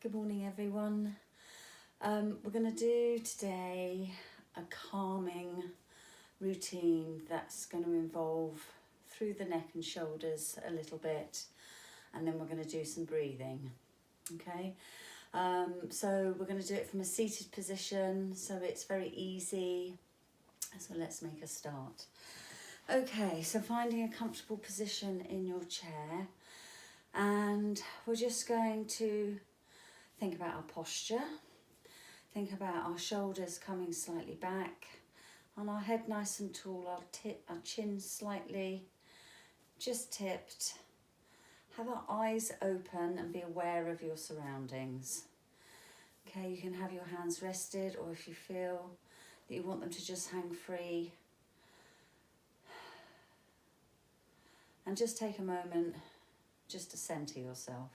Good morning, everyone. We're going to do today a calming routine that's going to involve through the neck and shoulders a little bit, and then we're going to do some breathing. Okay, so we're going to do it from a seated position, so it's very easy. So let's make a start. Okay, so finding a comfortable position in your chair, and we're just going to think about our posture. Think about our shoulders coming slightly back, and our head nice and tall, our chin slightly just tipped. Have our eyes open and be aware of your surroundings. Okay, you can have your hands rested, or if you feel that you want them to just hang free. And just take a moment just to centre yourself.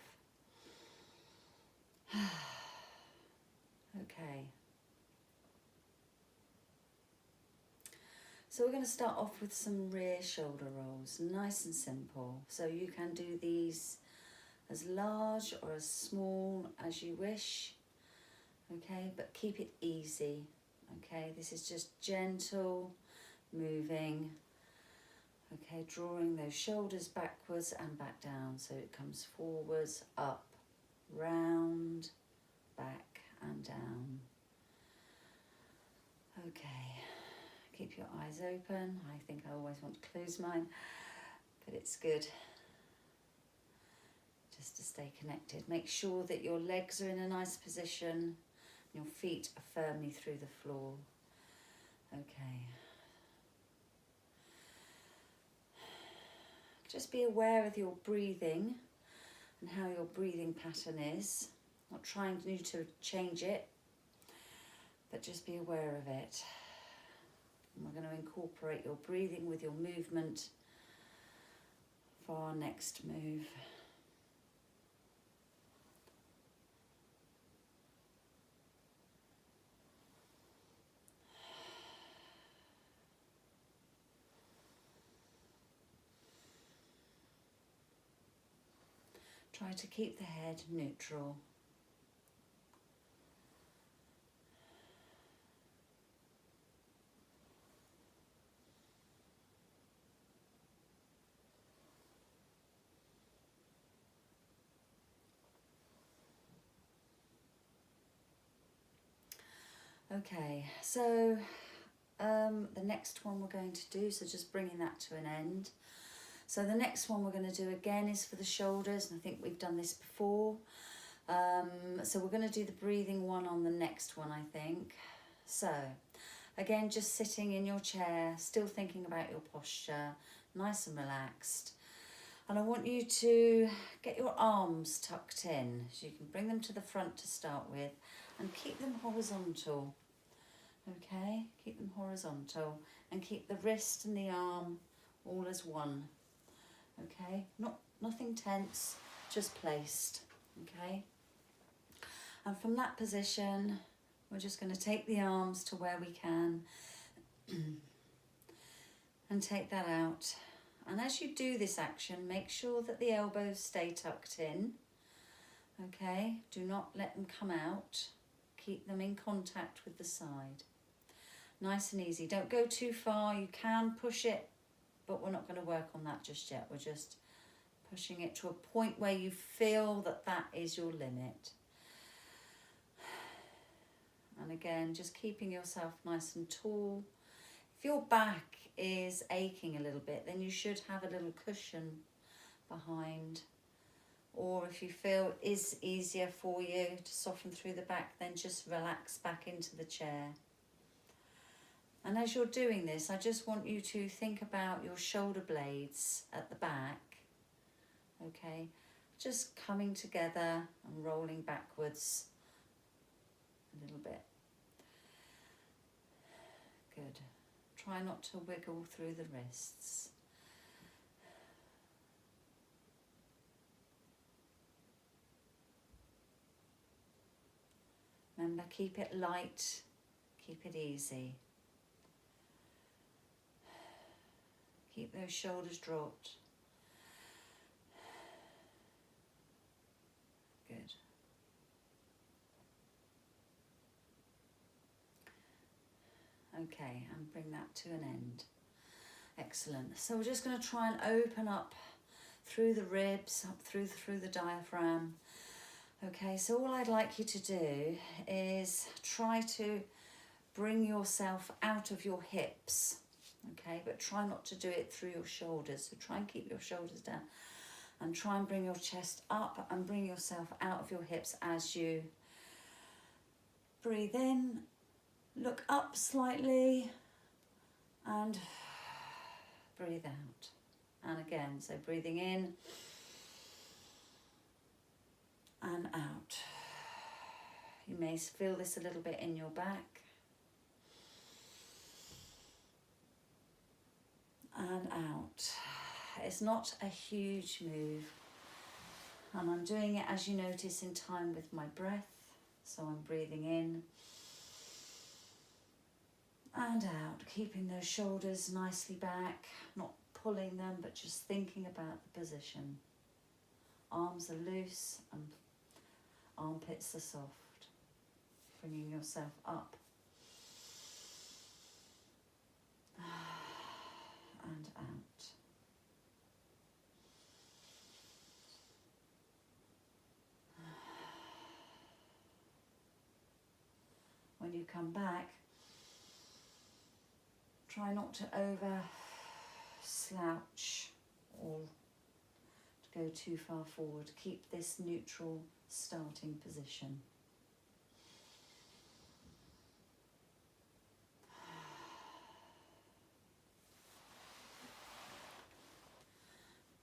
Okay. So we're going to start off with some rear shoulder rolls, nice and simple. So you can do these as large or as small as you wish. Okay, but keep it easy. Okay, this is just gentle moving. Okay, drawing those shoulders backwards and back down, so it comes forwards, up, round, back and down. Okay, keep your eyes open. I think I always want to close mine, but it's good just to stay connected. Make sure that your legs are in a nice position, your feet are firmly through the floor. Okay. Just be aware of your breathing and how your breathing pattern is. Not trying to change it, but just be aware of it. And we're going to incorporate your breathing with your movement for our next move. Try to keep the head neutral. Okay, so the next one we're going to do, so just bringing that to an end. So the next one we're going to do again is for the shoulders, and I think we've done this before. So we're going to do the breathing one on the next one, I think. So again, just sitting in your chair, still thinking about your posture, nice and relaxed. And I want you to get your arms tucked in, so you can bring them to the front to start with, and keep them horizontal. Okay, keep them horizontal, and keep the wrist and the arm all as one. Okay, nothing tense, just placed. Okay, and from that position we're just going to take the arms to where we can and take that out. And as you do this action, make sure that the elbows stay tucked in. Okay, do not let them come out. Keep them in contact with the side. Nice and easy. Don't go too far. You can push it, but we're not going to work on that just yet. We're just pushing it to a point where you feel that that is your limit. And again, just keeping yourself nice and tall. If your back is aching a little bit, then you should have a little cushion behind. Or if you feel it is easier for you to soften through the back, then just relax back into the chair. And as you're doing this, I just want you to think about your shoulder blades at the back. Okay, just coming together and rolling backwards a little bit. Good. Try not to wiggle through the wrists. Remember, keep it light, keep it easy. Keep those shoulders dropped. Good. Okay, and bring that to an end. Excellent. So we're just going to try and open up through the ribs, up through the diaphragm. Okay, so all I'd like you to do is try to bring yourself out of your hips. Okay, but try not to do it through your shoulders. So try and keep your shoulders down and try and bring your chest up and bring yourself out of your hips as you breathe in. Look up slightly and breathe out. And again, so breathing in and out. You may feel this a little bit in your back. And out. It's not a huge move. And I'm doing it, as you notice, in time with my breath. So I'm breathing in and out, keeping those shoulders nicely back, not pulling them, but just thinking about the position. Arms are loose and armpits are soft. Bringing yourself up and out. When you come back, try not to over slouch or to go too far forward. Keep this neutral starting position.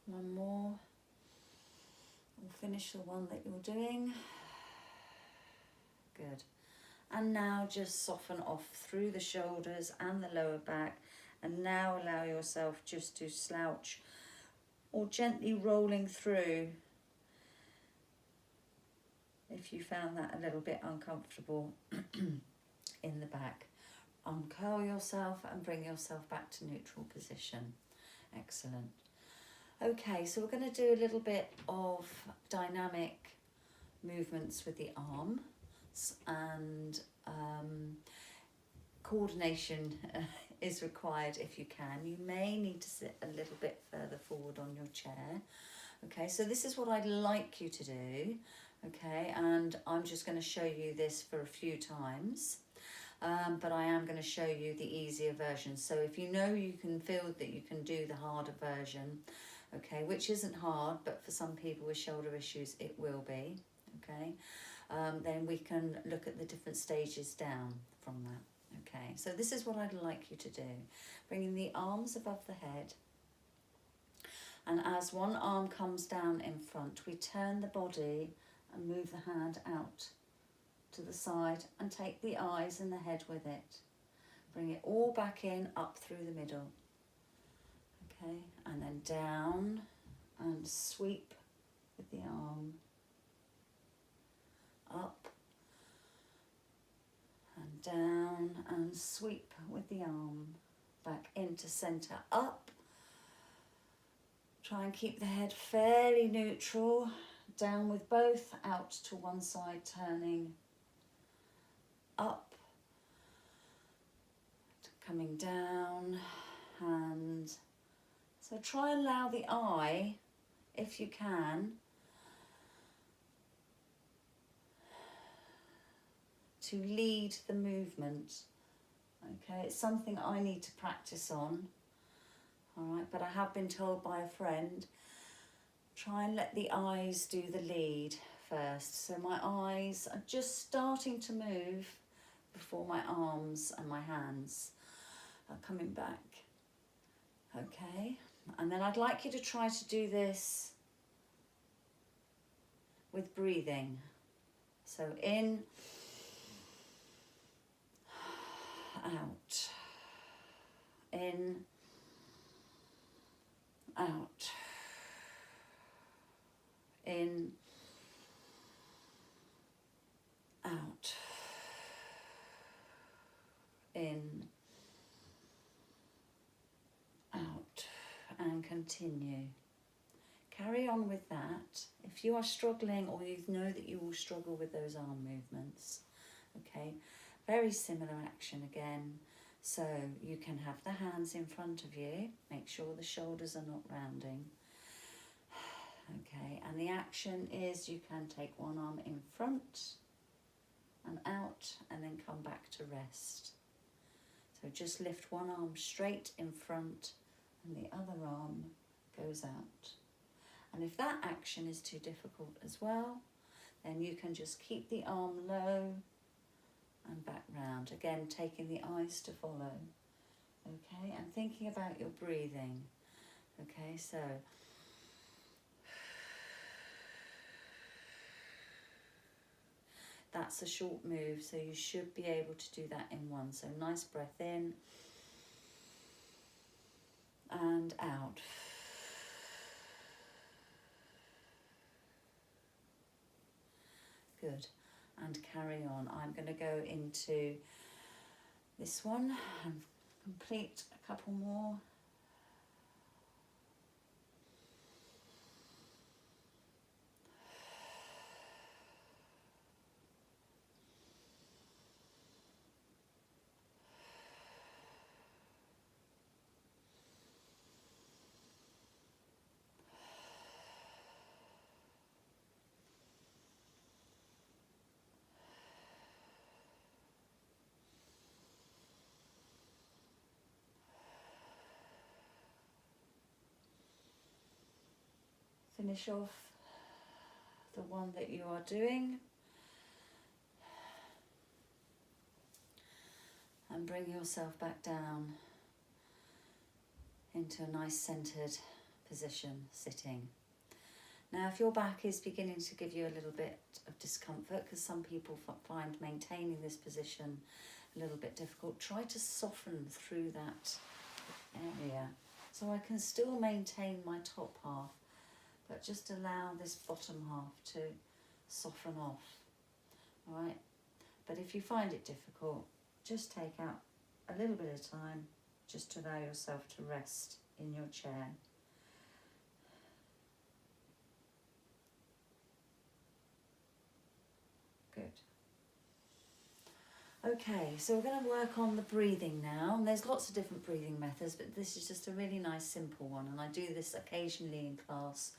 One more. We'll finish the one that you're doing. Good. And now just soften off through the shoulders and the lower back. And now allow yourself just to slouch or gently rolling through if you found that a little bit uncomfortable in the back. Uncurl yourself and bring yourself back to neutral position. Excellent. Okay, so we're going to do a little bit of dynamic movements with the arm and coordination is required if you can. You may need to sit a little bit further forward on your chair. Okay, so this is what I'd like you to do. Okay, and I'm just going to show you this for a few times. But I am going to show you the easier version. So if you know you can feel that you can do the harder version, okay, which isn't hard, but for some people with shoulder issues it will be, okay, then we can look at the different stages down from that. Okay, so this is what I'd like you to do. Bringing the arms above the head, and as one arm comes down in front, we turn the body and move the hand out to the side and take the eyes and the head with it. Bring it all back in, up through the middle. Okay, and then down and sweep with the arm. Up and down and sweep with the arm. Back into centre, up. Try and keep the head fairly neutral. Down with both, out to one side, turning. Up, coming down, and so try and allow the eye, if you can, to lead the movement. Okay, it's something I need to practice on. All right, but I have been told by a friend, try and let the eyes do the lead first. So my eyes are just starting to move before my arms and my hands are coming back. Okay, and then I'd like you to try to do this with breathing. So in, out, in, out, in, out, in, out, and continue. Carry on with that. If you are struggling or you know that you will struggle with those arm movements, okay, very similar action again. So you can have the hands in front of you, make sure the shoulders are not rounding. Okay, and the action is you can take one arm in front and out and then come back to rest. So just lift one arm straight in front and the other arm goes out. And if that action is too difficult as well, then you can just keep the arm low and back round. Again, taking the eyes to follow. Okay, and thinking about your breathing. Okay, so that's a short move, so you should be able to do that in one. So nice breath in and out. Good. And carry on. I'm going to go into this one and complete a couple more. Finish off the one that you are doing and bring yourself back down into a nice centered position, sitting. Now if your back is beginning to give you a little bit of discomfort, because some people find maintaining this position a little bit difficult, try to soften through that area. So I can still maintain my top half, but just allow this bottom half to soften off, all right? But if you find it difficult, just take out a little bit of time just to allow yourself to rest in your chair. Good. Okay, so we're going to work on the breathing now, and there's lots of different breathing methods, but this is just a really nice simple one, and I do this occasionally in class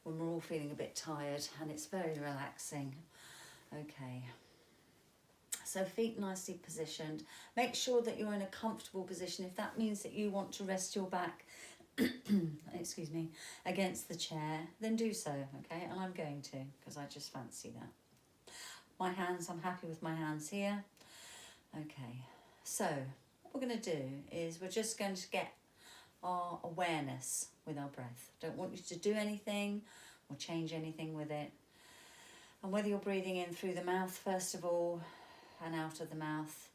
when we're all feeling a bit tired, and it's very relaxing. Okay, so feet nicely positioned. Make sure that you're in a comfortable position. If that means that you want to rest your back excuse me, against the chair, then do so, okay? And I'm going to, because I just fancy that. My hands, I'm happy with my hands here. Okay, so what we're going to do is we're just going to get our awareness with our breath. Don't want you to do anything or change anything with it. And whether you're breathing in through the mouth first of all and out of the mouth,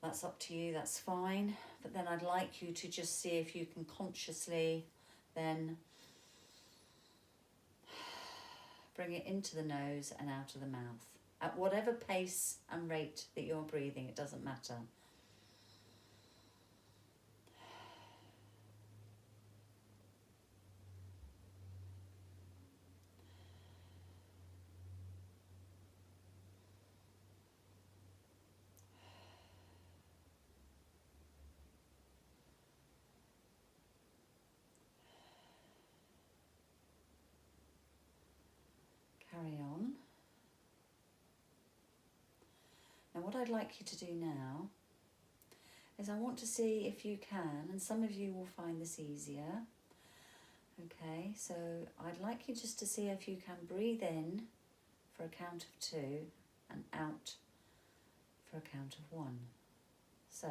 that's up to you, that's fine. But then I'd like you to just see if you can consciously then bring it into the nose and out of the mouth. At whatever pace and rate that you're breathing, it doesn't matter. Carry on. Now what I'd like you to do now is I want to see if you can, and some of you will find this easier. Okay, so I'd like you just to see if you can breathe in for a count of 2 and out for a count of 1. So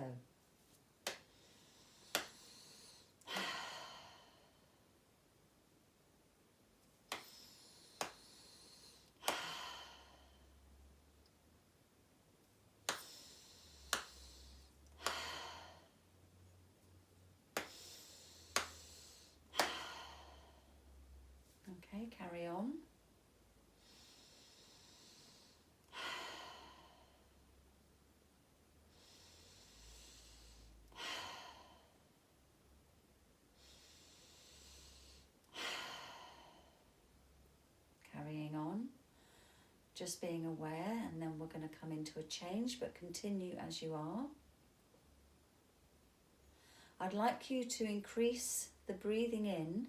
okay, carry on. Carrying on, just being aware, and then we're going to come into a change, but continue as you are. I'd like you to increase the breathing in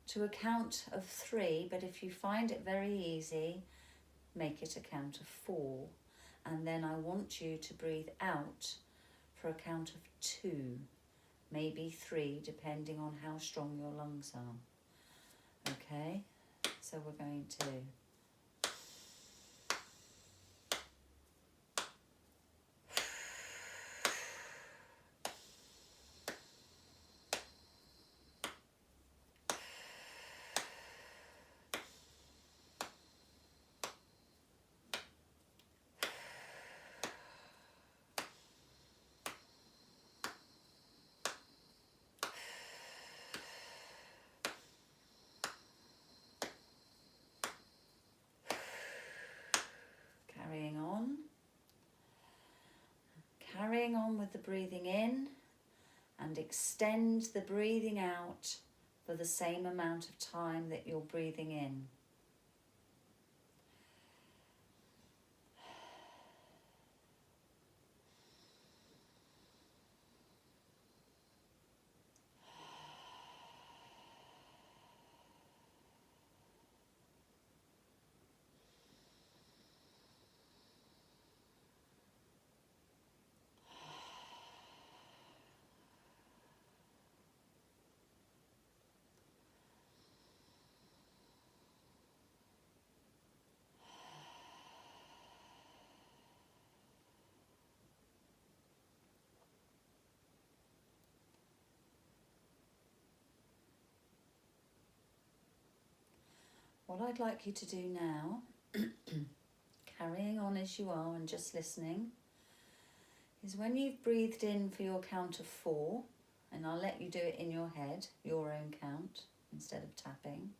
to a count of 3, but if you find it very easy, make it a count of 4. And then I want you to breathe out for a count of 2, maybe 3, depending on how strong your lungs are. Okay, so we're going to carrying on with the breathing in, and extend the breathing out for the same amount of time that you're breathing in. What I'd like you to do now, carrying on as you are and just listening, is when you've breathed in for your count of 4, and I'll let you do it in your head, your own count, instead of tapping.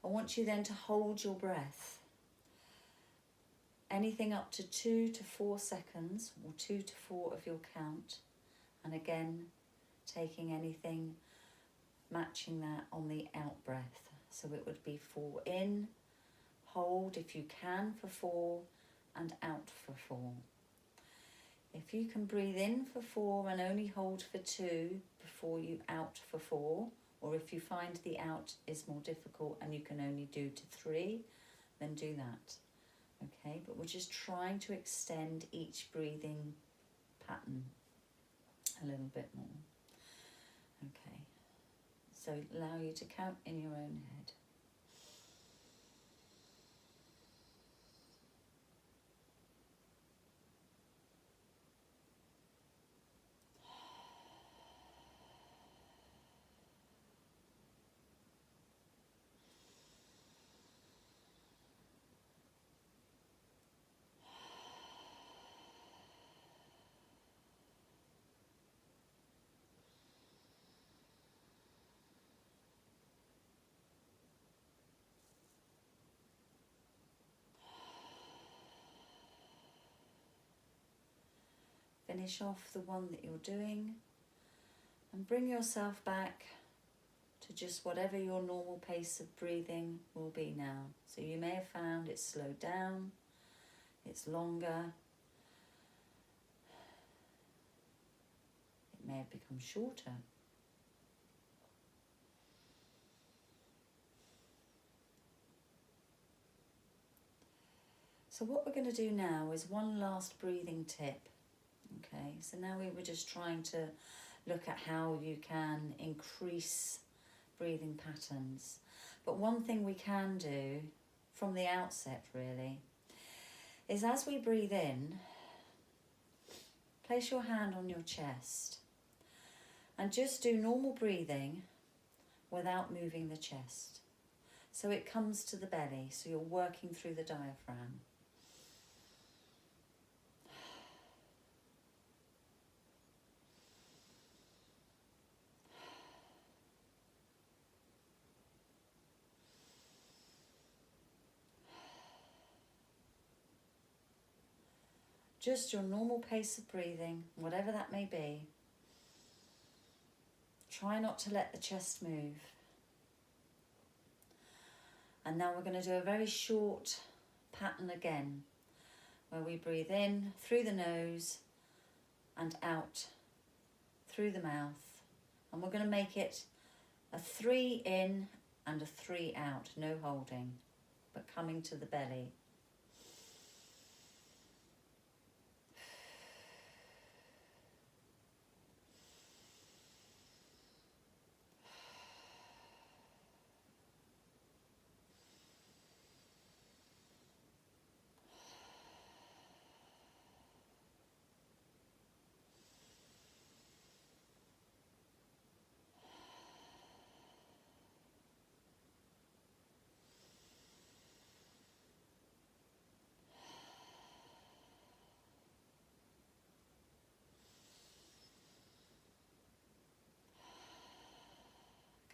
I want you then to hold your breath. Anything up to 2 to 4 seconds, or 2 to 4 of your count. And again, taking anything, matching that on the out breath. So it would be 4 in, hold if you can for 4, and out for 4. If you can breathe in for 4 and only hold for 2 before you out for 4, or if you find the out is more difficult and you can only do to 3, then do that. Okay, but we're just trying to extend each breathing pattern a little bit more. Okay, so allow you to count in your own head. Finish off the one that you're doing and bring yourself back to just whatever your normal pace of breathing will be now. So you may have found it's slowed down, it's longer, it may have become shorter. So what we're going to do now is one last breathing tip. Okay, so now we were just trying to look at how you can increase breathing patterns. But one thing we can do from the outset really is, as we breathe in, place your hand on your chest and just do normal breathing without moving the chest. So it comes to the belly, so you're working through the diaphragm. Just your normal pace of breathing, whatever that may be. Try not to let the chest move. And now we're going to do a very short pattern again, where we breathe in through the nose and out through the mouth. And we're going to make it a 3 in and a 3 out, no holding, but coming to the belly.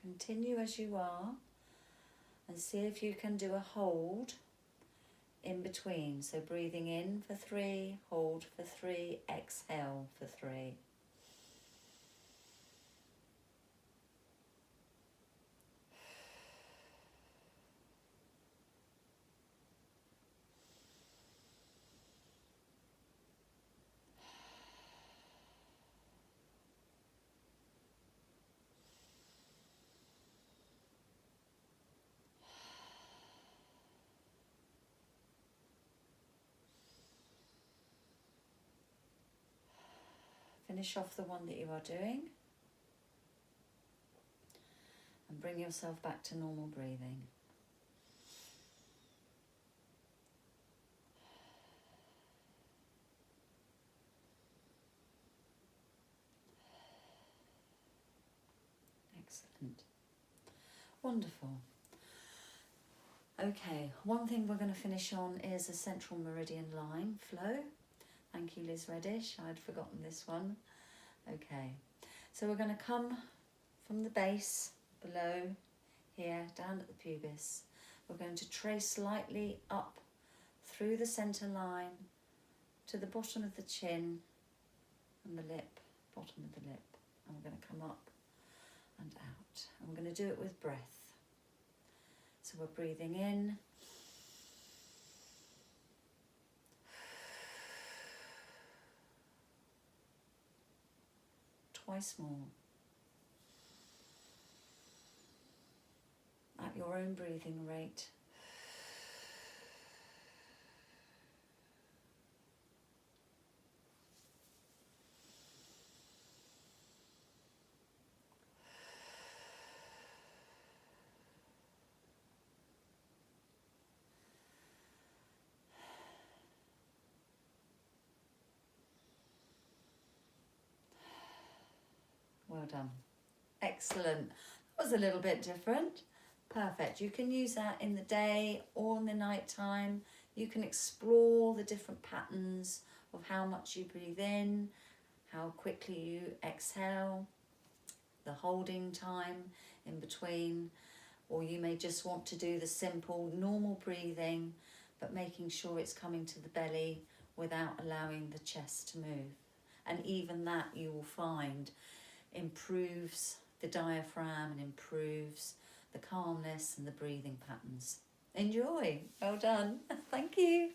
Continue as you are and see if you can do a hold in between. So breathing in for 3, hold for 3, exhale for 3. Finish off the one that you are doing and bring yourself back to normal breathing. Excellent. Wonderful. Okay, one thing we're going to finish on is a central meridian line flow. Thank you, Liz Reddish. I'd forgotten this one. Okay, so we're going to come from the base below here, down at the pubis. We're going to trace lightly up through the centre line to the bottom of the chin and the lip, bottom of the lip. And we're going to come up and out. And we're going to do it with breath. So we're breathing in. Twice more. At your own breathing rate. Well done. Excellent. That was a little bit different. Perfect. You can use that in the day or in the night time. You can explore the different patterns of how much you breathe in, how quickly you exhale, the holding time in between, or you may just want to do the simple normal breathing, but making sure it's coming to the belly without allowing the chest to move. And even that, you will find, improves the diaphragm and improves the calmness and the breathing patterns. Enjoy. Well done. Thank you.